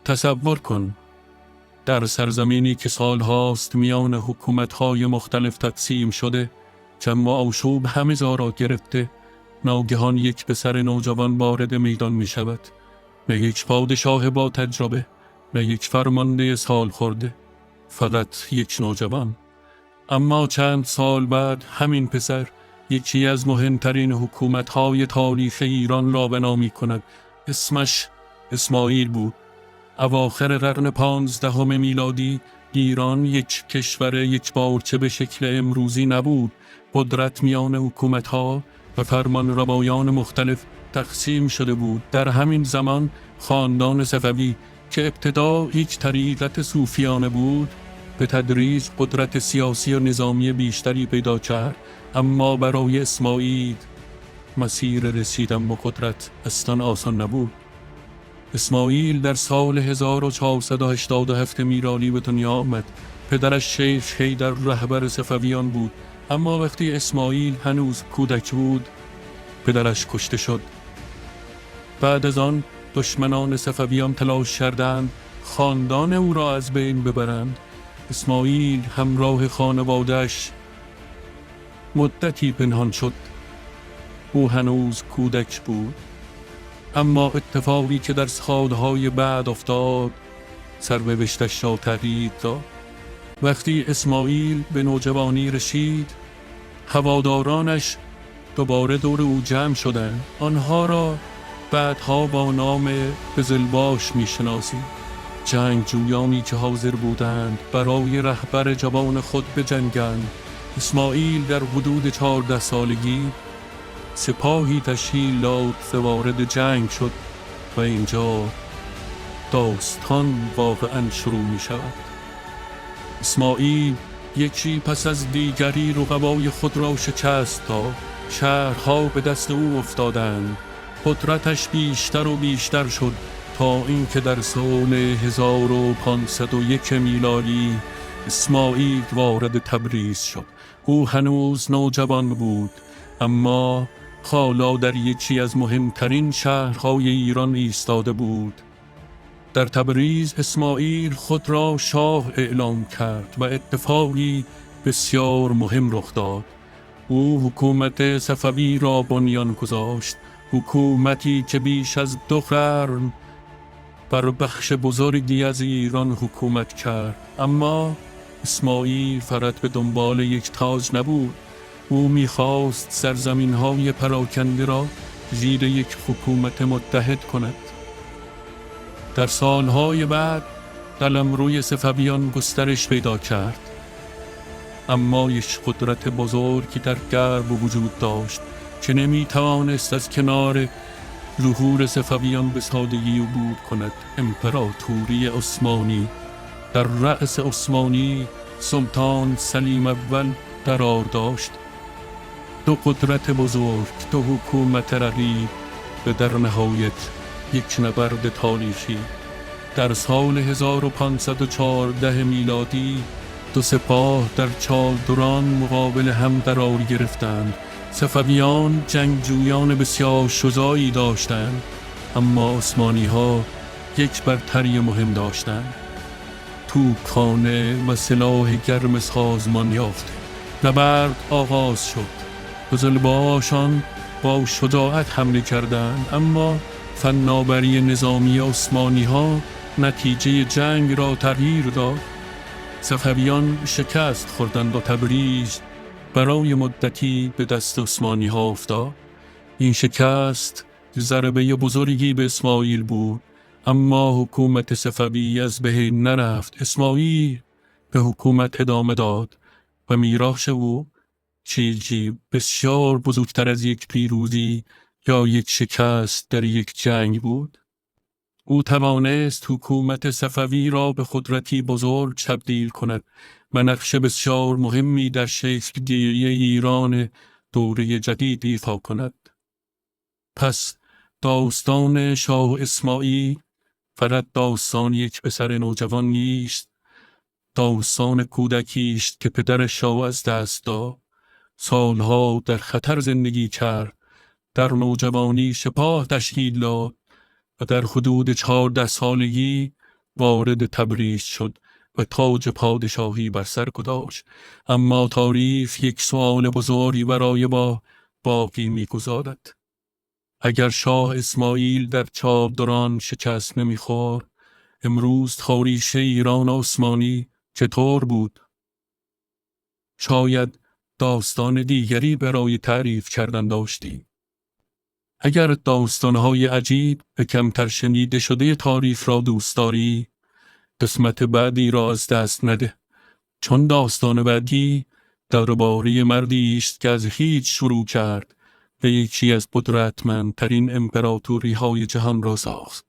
تصور کن در سرزمینی که سالهاست میان حکومت‌های مختلف تقسیم شده، جمع و آشوب همه جا را گرفته، ناگهان یک پسر نوجوان وارد میدان می شود. نه یک پادشاه با تجربه، نه یک فرمانده سال خورده، فقط یک نوجوان. اما چند سال بعد همین پسر یکی از مهمترین حکومت‌های تاریخ ایران را بنا می‌کند. اسمش اسماعیل بود. اواخر قرن 15 میلادی ایران یک کشور یکپارچه به شکل امروزی نبود. قدرت میان حکومت‌ها و فرمانروایان مختلف تقسیم شده بود. در همین زمان خاندان صفوی که ابتدا یک طریقت صوفیانه بود، به تدریج قدرت سیاسی و نظامی بیشتری پیدا کرد. اما برای اسماعیل مسیر رسیدن به قدرت اصلا آسان نبود. اسماعیل در سال 1487 میلادی به دنیا آمد. پدرش شیخ حیدر رهبر صفویان بود، اما وقتی اسماعیل هنوز کودک بود پدرش کشته شد. بعد از آن دشمنان صفویان تلاش کردند خاندان او را از بین ببرند. اسماعیل همراه خانواده‌اش مدتی پنهان شد. او هنوز کودک بود، اما اتفاقی که در سالهای بعد افتاد سرنوشتش را تغییر داد. وقتی اسماعیل به نوجوانی رسید، هوادارانش دوباره دور او جمع شدند. آنها را بعدها با نام قزلباش می‌شناسید. جنگجویانی که حاضر بودند برای رهبر جوان خود بجنگند. اسماعیل در حدود 14 سالگی سپاهی تشکیل داد و وارد جنگ شد و اینجا داستان واقعا شروع می شود. اسماعیل یکی پس از دیگری رقبای خود را شکست داد. شهرها به دست او افتادند. قدرتش بیشتر و بیشتر شد تا اینکه در سال 1501 میلادی اسماعیل وارد تبریز شد. او هنوز نوجوان بود، اما حالا در یکی از مهمترین شهرهای ایران ایستاده بود. در تبریز اسماعیل خود را شاه اعلام کرد و اتفاقی بسیار مهم رخ داد. او حکومت صفوی را بنیان گذاشت، حکومتی که بیش از 2 قرن بر بخش بزرگی از ایران حکومت کرد. اما اسماعیل فقط به دنبال یک تاج نبود. او می‌خواست سرزمین‌های پراکنده را زیر یک حکومت متحد کند. در سالهای بعد قلمروی صفویان گسترش پیدا کرد، اما یک قدرت بزرگی در غرب وجود داشت که نمی‌توانست از کنار ظهور صفویان به سادگی عبور کند. امپراتوری عثمانی. در رأس عثمانی سلطان سلیم اول قرار داشت. 2 قدرت بزرگ، 2 حکومت رقیب و در نهایت یک نبرد تاریخی. در سال 1514 میلادی 2 سپاه در چالدران مقابل هم قرار گرفتند. صفویان جنگجویان بسیار شجاعی داشتند، اما عثمانی‌ها یک برتری مهم داشتند: توپخانه و سلاح گرم سازمان یافته. نبرد آغاز شد. قزلباشان با شجاعت حمله کردند، اما فناوری نظامی عثمانی‌ها نتیجه جنگ را تغییر داد. صفویان شکست خوردند و تبریز برای مدتی به دست عثمانی‌ها افتاد. این شکست ضربه بزرگی به اسماعیل بود، اما حکومت صفوی از بین نرفت. اسماعیل به حکومت ادامه داد و میراث او چیزی بسیار بزرگتر از یک پیروزی یا یک شکست در یک جنگ بود. او توانست حکومت صفوی را به قدرتی بزرگ تبدیل کند و نقش بسیار مهمی در شکل‌گیری ایران دوره جدید ایفا کند. پس داستان شاه اسماعیل فقط داستان یک پسر نوجوان نیست، داستان کودکی است که پدرش را از دست داد. سالها در خطر زندگی کرد، در نوجوانی سپاه تشکیل داد و در حدود 14 سالگی وارد تبریز شد و تاج پادشاهی بر سر گذاشت. اما تاریخ یک سوال بزرگی برای ما باقی می‌گذارد. اگر شاه اسماعیل در چادران شکست نمی‌خورد، امروز تاریخ ایران عثمانی چطور بود؟ شاید داستان دیگری برای تعریف کردن داشتیم. اگر داستان‌های عجیب و کمتر شنیده شده تاریخ را دوست داری، قسمت بعدی را از دست نده، چون داستان بعدی درباره مردی است که از هیچ شروع کرد و یکی از قدرتمندترین امپراتوری‌های جهان را ساخت.